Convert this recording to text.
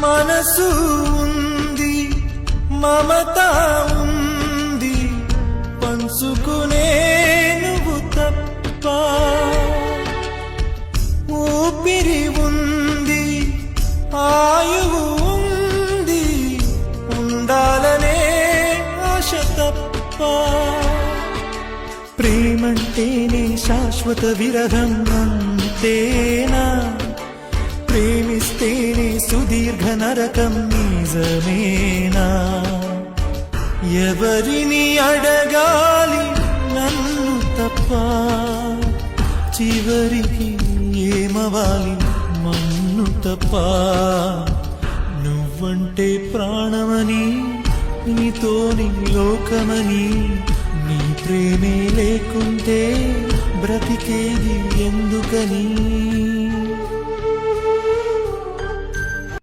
మనసు ఉంది, మమత ఉంది, పంచుకునే నువ్వు తప్ప. ఊపిరి ఉంది, ఆయువు ఉంది, ఉండాలనే ఆశ తప్ప. ప్రేమంటేనే శాశ్వత విరహం అంతేనా? ప్రేమిస్తేనే సుదీర్ఘ నరకం నిజమేనా? ఎవరిని అడగాలి నన్ను తప్ప? చివరికి ఏమవాలి మన్ను తప్ప? నువ్వంటే ప్రాణమని, నీతోని లోకమని, నీ ప్రేమే లేకుంటే బ్రతికేది ఎందుకని?